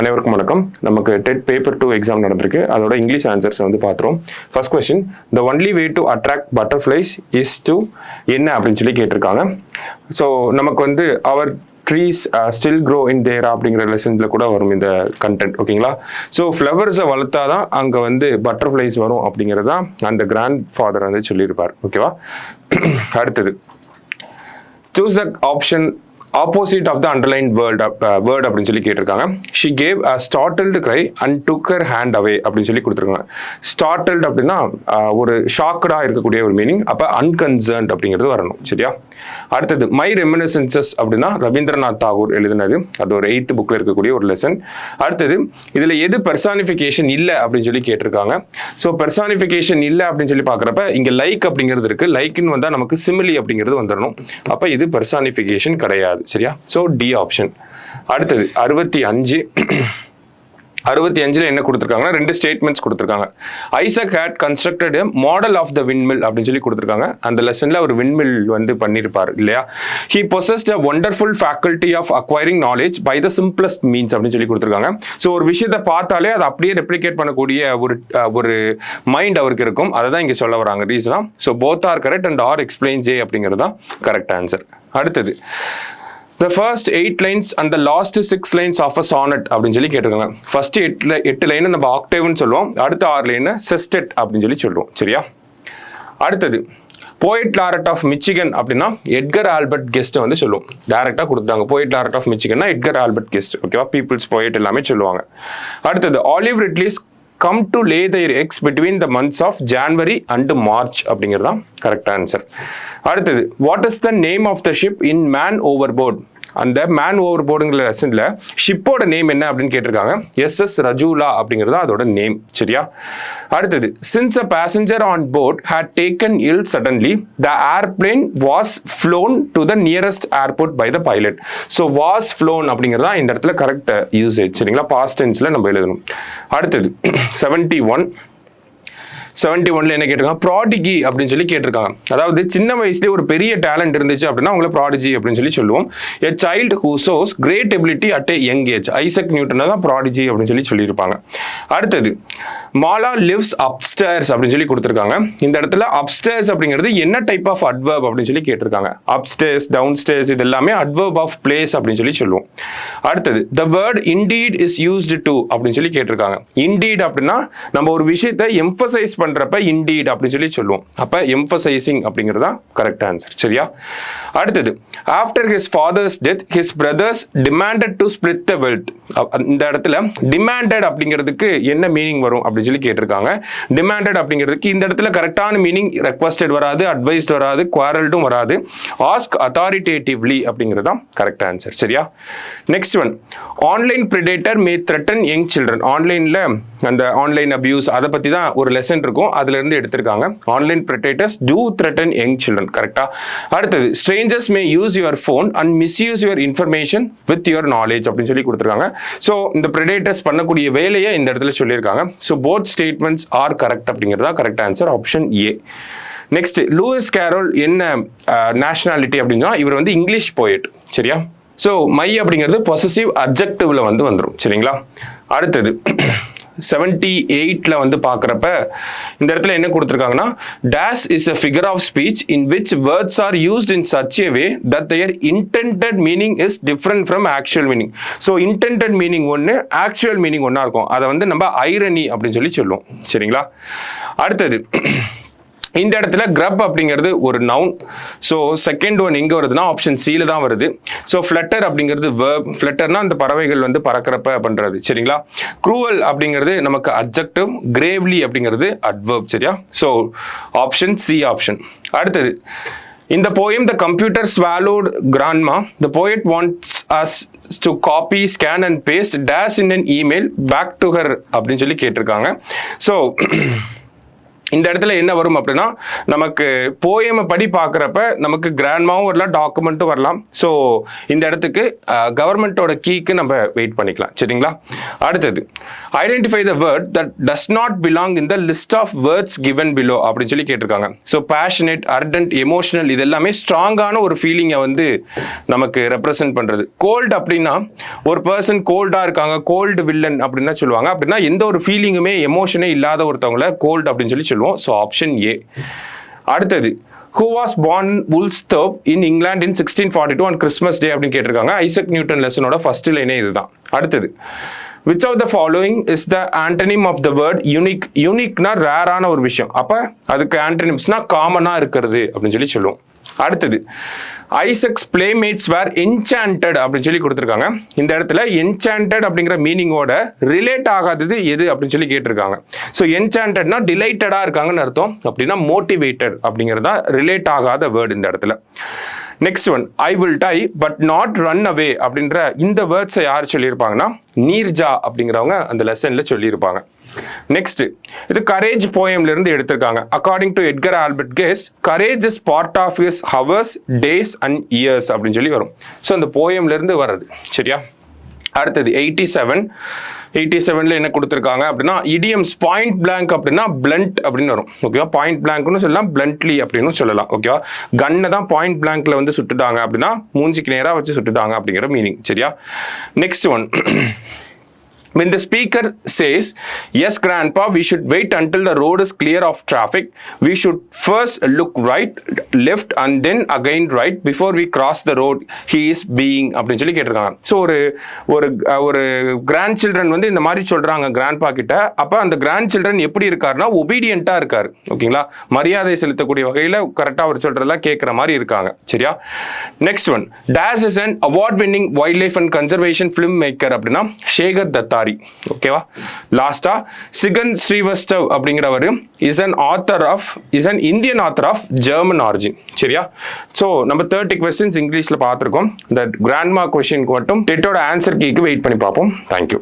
அனைவருக்கும் வணக்கம். நமக்கு டெட் பேப்பர் 2 எக்ஸாம் நடந்திருக்கு. அதோட இங்கிலீஷ் ஆன்சர்ஸ் வந்து பார்த்துரும். First question, the only way to attract butterflies is to என்ன அப்படின்னு சொல்லி கேட்டிருக்காங்க. ஸோ நமக்கு வந்து our trees still grow in there அப்படிங்கிற லெசன்ஸில் கூட வரும் இந்த கண்டென்ட். ஓகேங்களா? ஸோ ஃப்ளவர்ஸை வளர்த்தா தான் அங்கே வந்து பட்டர்ஃப்ளைஸ் வரும் அப்படிங்கிறது தான் அந்த கிராண்ட் ஃபாதர் வந்து சொல்லியிருப்பார். ஓகேவா? அடுத்தது, choose the option opposite of the underlined word அப்படின்னு சொல்லி கேட்டிருக்காங்க. she gave a startled cry and took her hand away அப்படின்னு சொல்லி கொடுத்துருக்காங்க. startled அப்படின்னா ஒரு ஷாக்கடா இருக்கக்கூடிய ஒரு மீனிங். அப்ப unconcerned அப்படிங்கிறது வரணும். சரியா? அடுத்தது, my reminiscences அப்படின்னா ரவீந்திரநாத் தாகூர் எழுதினது. அது ஒரு 8th புக்ல இருக்கக்கூடிய ஒரு லெசன். அடுத்தது, இதுல எது பெர்சானிஃபிகேஷன் இல்ல அப்படின்னு சொல்லி கேட்டிருக்காங்க. ஸோ பெர்சானிஃபிகேஷன் இல்ல அப்படின்னு சொல்லி பாக்குறப்ப இங்க லைக் அப்படிங்கிறது இருக்கு. லைக்னு வந்தா நமக்கு சிமிலி அப்படிங்கிறது வந்துடணும். அப்ப இது பெர்சானிஃபிகேஷன் கிடையாது. சரியா? So D option. அடுத்தது 65ல என்ன கொடுத்திருக்காங்கன்னா ரெண்டு ஸ்டேட்மெண்ட்ஸ் கொடுத்திருக்காங்க. Isaac had constructed model of the windmill அப்படின்னு சொல்லி கொடுத்திருக்காங்க. அந்த லெசன்ல ஒரு விண்மில் வந்து பண்ணிருப்பாரு இல்லையா? He possessed a wonderful faculty of acquiring knowledge by the simplest means அப்படின்னு சொல்லி கொடுத்திருக்காங்க. ஸோ ஒரு விஷயத்தை பார்த்தாலே அதை அப்படியே ரெப்ளிகேட் பண்ணக்கூடிய ஒரு மைண்ட் அவருக்கு இருக்கும். அதை தான் இங்க சொல்ல வராங்க ரீசனா. So both are correct and R explains A அப்படிங்கிறது தான் கரெக்ட் ஆன்சர். அடுத்தது, the first 8 lines and the last 6 lines of a sonnet அப்படின்னு சொல்லி கேட்டிருக்காங்க. ஃபர்ஸ்ட் 8 லைன் நம்ம ஆக்டேவ்னு சொல்லுவோம். அடுத்த 6 லைன் செஸ்டெட் அப்படின்னு சொல்லி சொல்லுவோம். சரியா? அடுத்தது, போயட் லாரட் ஆஃப் மிச்சிகன் அப்படின்னா எட்கர் ஆல்பர்ட் கெஸ்ட் வந்து சொல்லுவோம். டைரக்டா கொடுத்தாங்க. போயட் லாரட் ஆஃப் மிச்சிகன்னா எட்கர் ஆல்பர்ட் கெஸ்ட். ஓகேவா? பீப்புள்ஸ் போயட் எல்லாமே சொல்லுவாங்க. அடுத்தது, olive ridleys come to lay their eggs between the months of January and March அப்படிங்கிறது தான் கரெக்ட் ஆன்சர். அடுத்தது, what is the name of the ship in man overboard? அந்த man ஓவர்போர்டுங்கிற லெசன்ல ஷிப்போட name என்ன அப்படின்னு கேட்டிருக்காங்க. SS ரஜூலா அப்படிங்கிறது அதோட நேம். சரியா? அடுத்தது, since a passenger on board had taken ill suddenly, the airplane was flown to the nearest airport by the pilot. So was flown அப்படிங்கிறது தான் இந்த இடத்துல கரெக்ட் யூசேஜ். சரிங்களா? பாஸ்ட் டென்ஸ்ல நம்ம எழுதணும். அடுத்தது 71ல என்ன கேட்டிருக்காங்க? ப்ராடிகி அப்படின்னு சொல்லி கேட்டிருக்காங்க. அதாவது சின்ன வயசுலேயே ஒரு பெரிய டேலண்ட் இருந்துச்சு அப்படின்னா அவங்கள ப்ராடிஜி அப்படின்னு சொல்லி சொல்லுவோம். A child who shows great ability at a young age. Isaac நியூட்டனை தான் ப்ராடிஜி அப்படின்னு சொல்லி சொல்லியிருப்பாங்க. அடுத்தது, மாலா லிவ்ஸ் அப்ஸ்டேர்ஸ் அப்படின்னு சொல்லி கொடுத்துருக்காங்க. இந்த இடத்துல அப்ஸ்டேர்ஸ் அப்படிங்கிறது என்ன டைப் ஆஃப் அட்வர்ப் அப்படின்னு சொல்லி கேட்டிருக்காங்க. அப்ஸ்டேர்ஸ், டவுன் ஸ்டேர்ஸ் இது எல்லாமே அட்வர்ப் ஆஃப் பிளேஸ் அப்படின்னு சொல்லி சொல்லுவோம். அடுத்தது, the word indeed is used to அப்படின்னு சொல்லி கேட்டிருக்காங்க. இண்டீட் அப்படின்னா நம்ம ஒரு விஷயத்தை எம்பசைஸ் பண்றப்ப இண்டீட் அப்படின்னு சொல்லி சொல்லுவோம். அப்ப எம்பசைசிங் அப்படிங்கிறது தான் கரெக்ட் ஆன்சர். சரியா? அடுத்தது, after his fathers death his brothers demanded to split the wealth. இந்த இடத்துல டிமாண்டட் அப்படிங்கிறதுக்கு என்ன மீனிங் வரும் அப்படின்னு சொல்லி கேட்டிருக்காங்க. டிமாண்டட் அப்படிங்கிறதுக்கு இந்த இடத்துல கரெக்டான மீனிங் ரெக்வஸ்டட் வராது, அட்வைஸ்ட் வராது, குவாரல்டும் வராது. ஆஸ்க் அத்தாரிட்டேட்டிவ்லி அப்படிங்கிறது தான் கரெக்ட் ஆன்சர். சரியா? நெக்ஸ்ட் ஒன், ஆன்லைன் பிரெடேட்டர் மே த்ரெட்டன் யங் சில்ட்ரன். ஆன்லைன்ல அந்த ஆன்லைன் அபியூஸ் அதை பத்தி தான் ஒரு லெசன் இருக்கும். அதுல இருந்து எடுத்திருக்காங்க. Online predators do threaten young children. கரெக்டா? அடுத்தது, strangers may use your phone and misuse your information with your knowledge அப்படின்னு சொல்லி கொடுத்திருக்காங்க. ஸோ இந்த பிரெடேட்டர்ஸ் பண்ணக்கூடிய வேலையை இந்த இடத்துல சொல்லியிருக்காங்க. So both statements are correct அப்படிங்கிறதா correct answer. Option A. Next, Lewis Carroll என்ன நேஷனாலிட்டி அப்படின்னா இவர் வந்து இங்கிலீஷ் போயட். சரியா? ஸோ மை அப்படிங்கிறது பொசசிவ் அட்ஜெக்டிவ்ல வந்து வந்துடும். சரிங்களா? அடுத்தது 78ல வந்து பார்க்குறப்ப இந்த இடத்துல என்ன கொடுத்துருக்காங்கன்னா, dash is a figure of speech in which words are used in such a way that their intended meaning is different from actual meaning. So intended meaning ஒன்று, actual meaning ஒன்றா இருக்கும். அதை வந்து நம்ம ஐரணி அப்படின்னு சொல்லி சொல்லுவோம். சரிங்களா? அடுத்தது, இந்த இடத்துல கிரப் அப்படிங்கிறது ஒரு நவுன். ஸோ செகண்ட் ஒன் எங்கே வருதுன்னா ஆப்ஷன் சியில் தான் வருது. ஸோ ஃப்ளட்டர் அப்படிங்கிறது வேர்ப். ஃப்ளட்டர்னா அந்த பறவைகள் வந்து பறக்கிறப்ப பண்ணுறது. சரிங்களா? க்ரூவல் அப்படிங்கிறது நமக்கு அட்ஜெக்டிவ். கிரேவ்லி அப்படிங்கிறது அட்வர்ப். சரியா? So option C option. அடுத்தது, in the poem the computer swallowed grandma, the poet wants us to copy, scan and paste dash in an email back to her அப்படின்னு சொல்லி கேட்டிருக்காங்க. So இந்த இடத்துல என்ன வரும் அப்படின்னா நமக்கு போயமை படி பார்க்குறப்ப நமக்கு கிராண்ட்மாவும் வரலாம், டாக்குமெண்ட்டும் வரலாம். ஸோ இந்த இடத்துக்கு கவர்மெண்ட்டோட கீக்கு நம்ம வெயிட் பண்ணிக்கலாம். சரிங்களா? அடுத்தது identify the word that does not belong in the list of words given below அப்படின்னு சொல்லி கேட்டிருக்காங்க. ஸோ பேஷனேட், அர்டன்ட், எமோஷனல் இது எல்லாமே ஸ்ட்ராங்கான ஒரு ஃபீலிங்கை வந்து நமக்கு ரெப்ரசென்ட் பண்ணுறது. கோல்டு அப்படின்னா ஒரு பர்சன் கோல்டாக இருக்காங்க, கோல்டு வில்லன் அப்படின்னா சொல்லுவாங்க. அப்படின்னா எந்த ஒரு ஃபீலிங்குமே எமோஷனே இல்லாத ஒருத்தவங்கள கோல்டு அப்படின்னு சொல்லி சொல்லுவோம். So option A. அடுத்தது who was born in Woolsthorpe in England in 1642 on Christmas Day அப்படின்னு கேட்டிருக்காங்க. ஐசக் நியூட்டன் லெசனோட ஃபர்ஸ்ட் லைனே இதுதான். அடுத்தது which of the following is the antonym of the word unique? யூனிக்னா ரேரான ஒரு விஷயம். அப்போ அதுக்கு ஆன்டனிம்ஸ்னா காமனாக இருக்கிறது அப்படின்னு சொல்லி சொல்லுவோம். அடுத்தது ஐசக்ஸ் பிளேமேட்ஸ் வேர் என்சாண்டட் அப்படின்னு சொல்லி கொடுத்துருக்காங்க. இந்த இடத்துல என்சாண்டட் அப்படிங்கிற மீனிங்கோட ரிலேட் ஆகாதது எது அப்படின்னு சொல்லி கேட்டிருக்காங்க. ஸோ என்சாண்டட்னா டிலைட்டடாக இருக்காங்கன்னு அர்த்தம். அப்படின்னா மோட்டிவேட்டட் அப்படிங்கிறதா ரிலேட் ஆகாத வேர்டு இந்த இடத்துல. Next one, I will tie but not run away அப்படின்ற இந்த வேர்ட்ஸை யார் சொல்லியிருப்பாங்கன்னா நீர்ஜா அப்படிங்கிறவங்க அந்த லெசன்ல சொல்லியிருப்பாங்க. நெக்ஸ்ட், இது கரேஜ் போயம்ல இருந்து எடுத்திருக்காங்க. According to Edgar Albert Guest, courage is part of his hours, days and years அப்படின்னு சொல்லி வரும். ஸோ அந்த போயம்ல இருந்து வர்றது. சரியா? அடுத்தது 87ல என்ன கொடுத்துருக்காங்க அப்படின்னா இடியம்ஸ் பாயிண்ட் பிளாங்க் அப்படின்னா பிளண்ட் அப்படின்னு வரும். ஓகேவா? பாயிண்ட் பிளாங்க்னு சொல்லலாம், பிளண்ட்லி அப்படின்னு சொல்லலாம். ஓகேவா? கன்னை தான் பாயிண்ட் பிளாங்க்ல வந்து சுட்டுட்டாங்க அப்படின்னா மூஞ்சிக்கு நேராக வச்சு சுட்டுட்டாங்க அப்படிங்கிற மீனிங். சரியா? Next one, when the speaker says, yes grandpa, we should wait until the road is clear of traffic, we should first look right, left and then again right before we cross the road he is being அப்படின்னு சொல்லி கேட்டிருக்காங்க. So ஒரு grand children வந்து இந்த மாதிரி சொல்றாங்க grandpa கிட்ட. அப்போ அந்த கிராண்ட் சில்ட்ரன் எப்படி இருக்காருன்னா ஒபீடியண்டா இருக்காரு. ஓகேங்களா? மரியாதை செலுத்தக்கூடிய வகையில் கரெக்டாக அவர் சொல்றதெல்லாம் கேட்குற மாதிரி இருக்காங்க. சரியா? Next one, days is an award winning wildlife and conservation filmmaker அப்படின்னா சேகர் தத்தாரி. ஓகேவா? லாஸ்டா சிகன் ஸ்ரீவஸ்தவ் அப்படிங்கிறவர் is an Indian author of German origin. சரியா? ஸோ நம்ம 30 questions இங்கிலீஷ்ல பார்த்துருக்கோம். இந்த கிராண்ட்மா கொஸ்டினுக்கு மட்டும் டெட்டோட ஆன்சர் கீக்கு வெயிட் பண்ணி பார்ப்போம். தேங்க்யூ.